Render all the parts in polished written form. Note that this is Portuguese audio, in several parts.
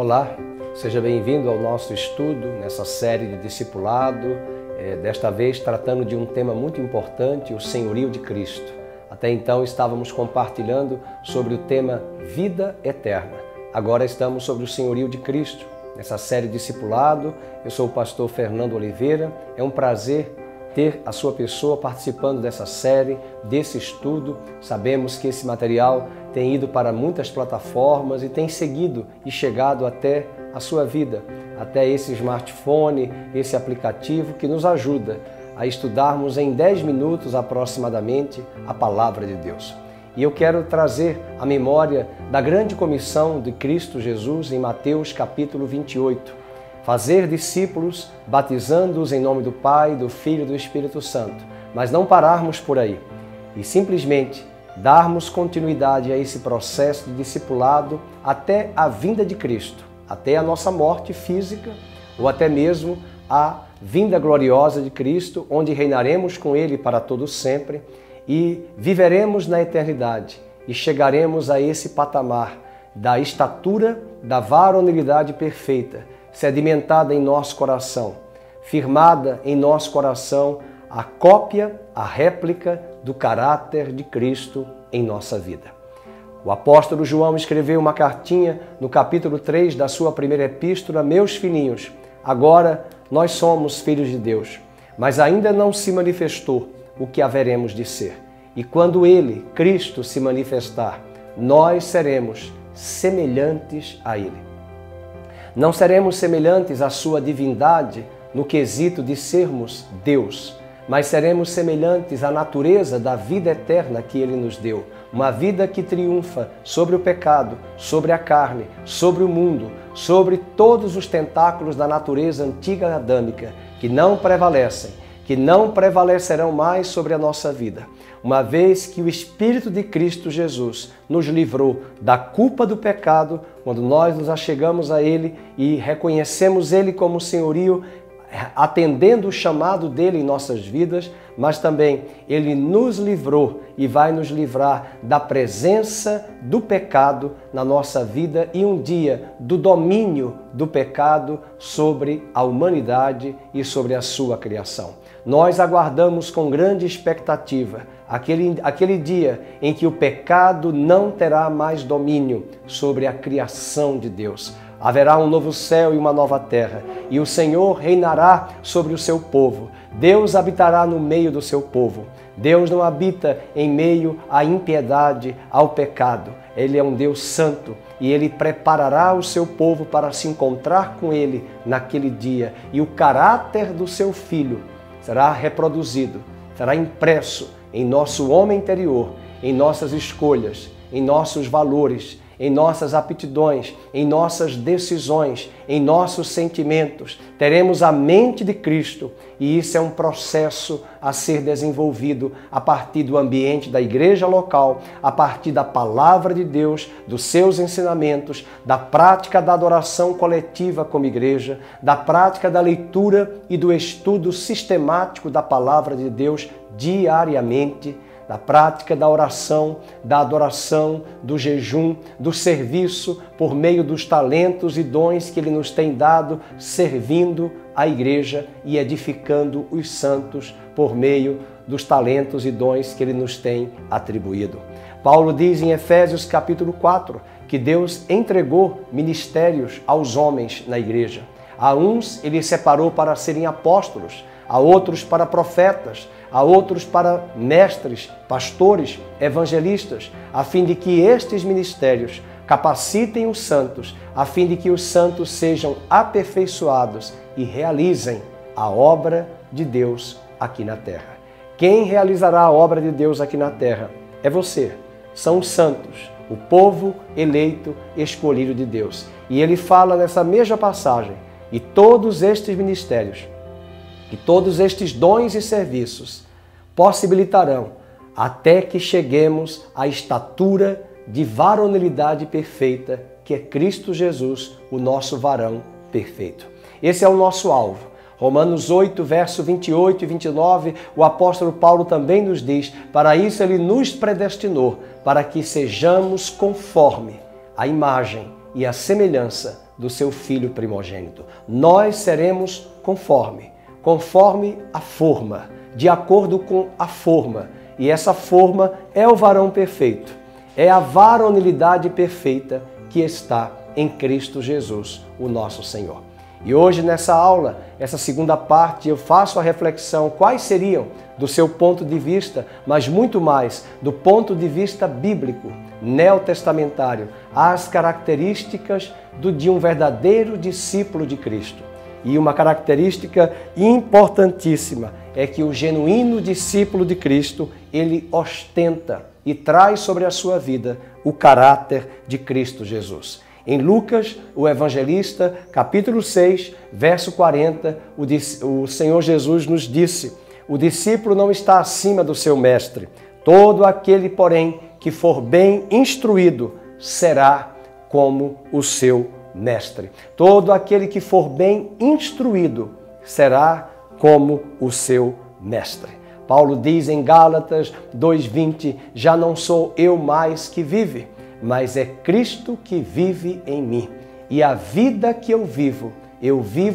Olá, seja bem-vindo ao nosso estudo nessa série de discipulado, desta vez tratando de um tema muito importante, o senhorio de Cristo. Até então estávamos compartilhando sobre o tema vida eterna. Agora estamos sobre o senhorio de Cristo. Nessa série discipulado, eu sou o pastor Fernando Oliveira. É um prazer ter a sua pessoa participando dessa série, desse estudo. Sabemos que esse material tem ido para muitas plataformas e tem seguido e chegado até a sua vida, até esse smartphone, esse aplicativo que nos ajuda a estudarmos em 10 minutos aproximadamente a Palavra de Deus. E eu quero trazer a memória da grande comissão de Cristo Jesus em Mateus capítulo 28. Fazer discípulos, batizando-os em nome do Pai, do Filho e do Espírito Santo. Mas não pararmos por aí e simplesmente darmos continuidade a esse processo de discipulado até a vinda de Cristo, até a nossa morte física ou até mesmo a vinda gloriosa de Cristo, onde reinaremos com Ele para todo sempre e viveremos na eternidade e chegaremos a esse patamar da estatura da varonilidade perfeita, sedimentada em nosso coração, firmada em nosso coração a cópia, a réplica do caráter de Cristo em nossa vida. O apóstolo João escreveu uma cartinha no capítulo 3 da sua primeira epístola: Meus filhinhos, agora nós somos filhos de Deus, mas ainda não se manifestou o que haveremos de ser. E quando Ele, Cristo, se manifestar, nós seremos semelhantes a Ele. Não seremos semelhantes à sua divindade no quesito de sermos Deus, mas seremos semelhantes à natureza da vida eterna que Ele nos deu. Uma vida que triunfa sobre o pecado, sobre a carne, sobre o mundo, sobre todos os tentáculos da natureza antiga adâmica, que não prevalecem, que não prevalecerão mais sobre a nossa vida. Uma vez que o Espírito de Cristo Jesus nos livrou da culpa do pecado, quando nós nos achegamos a Ele e reconhecemos Ele como senhorio, atendendo o chamado dele em nossas vidas, mas também Ele nos livrou e vai nos livrar da presença do pecado na nossa vida e um dia do domínio do pecado sobre a humanidade e sobre a sua criação. Nós aguardamos com grande expectativa aquele dia em que o pecado não terá mais domínio sobre a criação de Deus. Haverá um novo céu e uma nova terra, e o Senhor reinará sobre o seu povo. Deus habitará no meio do seu povo. Deus não habita em meio à impiedade, ao pecado. Ele é um Deus santo e Ele preparará o seu povo para se encontrar com Ele naquele dia. E o caráter do seu Filho será reproduzido, será impresso em nosso homem interior, em nossas escolhas, em nossos valores, em nossas aptidões, em nossas decisões, em nossos sentimentos. Teremos a mente de Cristo e isso é um processo a ser desenvolvido a partir do ambiente da igreja local, a partir da palavra de Deus, dos seus ensinamentos, da prática da adoração coletiva como igreja, da prática da leitura e do estudo sistemático da palavra de Deus diariamente, da prática da oração, da adoração, do jejum, do serviço por meio dos talentos e dons que Ele nos tem dado, servindo a igreja e edificando os santos por meio dos talentos e dons que Ele nos tem atribuído. Paulo diz em Efésios capítulo 4 que Deus entregou ministérios aos homens na igreja. A uns Ele separou para serem apóstolos, a outros para profetas, a outros para mestres, pastores, evangelistas, a fim de que estes ministérios capacitem os santos, a fim de que os santos sejam aperfeiçoados e realizem a obra de Deus aqui na terra. Quem realizará a obra de Deus aqui na terra é você, são os santos, o povo eleito, escolhido de Deus. E ele fala nessa mesma passagem, e todos estes ministérios, e todos estes dons e serviços possibilitarão até que cheguemos à estatura de varonilidade perfeita, que é Cristo Jesus, o nosso varão perfeito. Esse é o nosso alvo. Romanos 8, verso 28 e 29, o apóstolo Paulo também nos diz: para isso ele nos predestinou, para que sejamos conforme a imagem e a semelhança do seu Filho primogênito. Nós seremos conforme a forma, de acordo com a forma. E essa forma é o varão perfeito, é a varonilidade perfeita que está em Cristo Jesus, o nosso Senhor. E hoje nessa aula, essa segunda parte, eu faço a reflexão quais seriam, do seu ponto de vista, mas muito mais do ponto de vista bíblico, neotestamentário, as características de um verdadeiro discípulo de Cristo. E uma característica importantíssima é que o genuíno discípulo de Cristo, ele ostenta e traz sobre a sua vida o caráter de Cristo Jesus. Em Lucas, o evangelista, capítulo 6, verso 40, o Senhor Jesus nos disse: o discípulo não está acima do seu mestre. Todo aquele, porém, que for bem instruído, será como o seu mestre. Todo aquele que for bem instruído, será como o seu mestre. Paulo diz em Gálatas 2:20, já não sou eu mais que vive, mas é Cristo que vive em mim. E a vida que eu vivo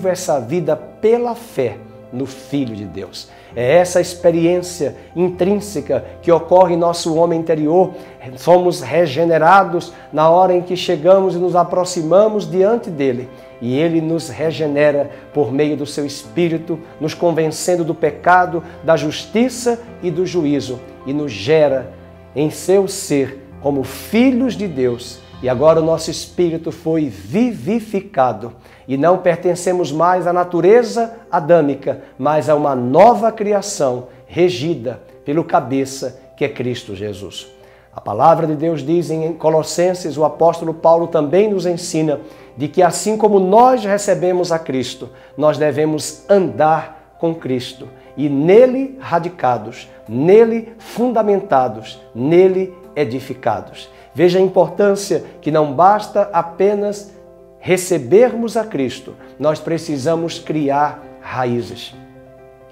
essa vida pela fé no Filho de Deus. É essa experiência intrínseca que ocorre em nosso homem interior. Somos regenerados na hora em que chegamos e nos aproximamos diante dele. E ele nos regenera por meio do seu Espírito, nos convencendo do pecado, da justiça e do juízo. E nos gera em seu ser como filhos de Deus. E agora o nosso espírito foi vivificado. E não pertencemos mais à natureza adâmica, mas a uma nova criação regida pelo cabeça que é Cristo Jesus. A palavra de Deus diz em Colossenses, o apóstolo Paulo também nos ensina de que assim como nós recebemos a Cristo, nós devemos andar com Cristo e nele radicados, nele fundamentados, nele edificados. Veja a importância que não basta apenas recebermos a Cristo, nós precisamos criar raízes.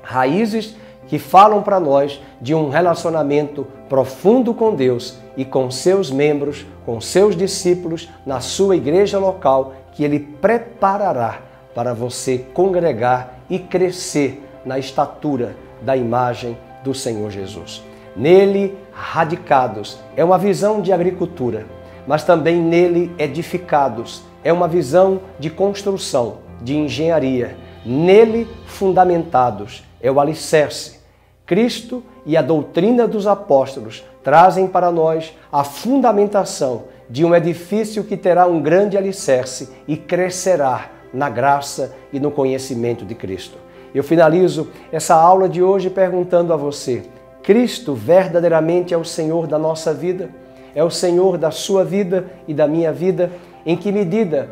Raízes que falam para nós de um relacionamento profundo com Deus e com seus membros, com seus discípulos, na sua igreja local, que Ele preparará para você congregar e crescer na estatura da imagem do Senhor Jesus. Nele radicados é uma visão de agricultura, mas também nele edificados é uma visão de construção, de engenharia. Nele fundamentados é o alicerce. Cristo e a doutrina dos apóstolos trazem para nós a fundamentação de um edifício que terá um grande alicerce e crescerá na graça e no conhecimento de Cristo. Eu finalizo essa aula de hoje perguntando a você: Cristo verdadeiramente é o Senhor da nossa vida? É o Senhor da sua vida e da minha vida? Em que medida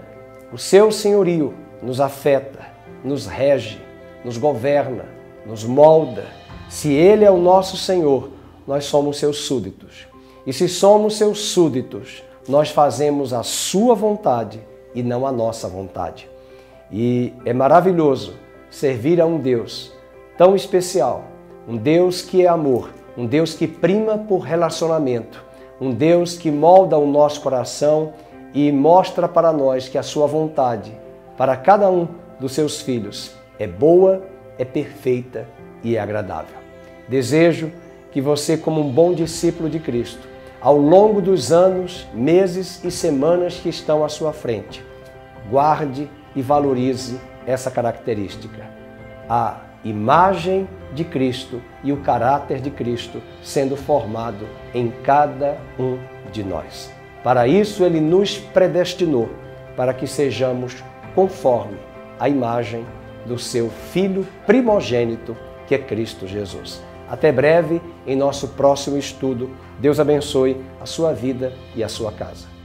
o seu senhorio nos afeta, nos rege, nos governa, nos molda? Se Ele é o nosso Senhor, nós somos seus súditos. E se somos seus súditos, nós fazemos a sua vontade e não a nossa vontade. E é maravilhoso servir a um Deus tão especial, um Deus que é amor, um Deus que prima por relacionamento, um Deus que molda o nosso coração e mostra para nós que a sua vontade para cada um dos seus filhos é boa, é perfeita e é agradável. Desejo que você, como um bom discípulo de Cristo, ao longo dos anos, meses e semanas que estão à sua frente, guarde e valorize essa característica: a imagem de Cristo e o caráter de Cristo sendo formado em cada um de nós. Para isso, Ele nos predestinou, para que sejamos conforme a imagem do seu Filho primogênito, que é Cristo Jesus. Até breve, em nosso próximo estudo. Deus abençoe a sua vida e a sua casa.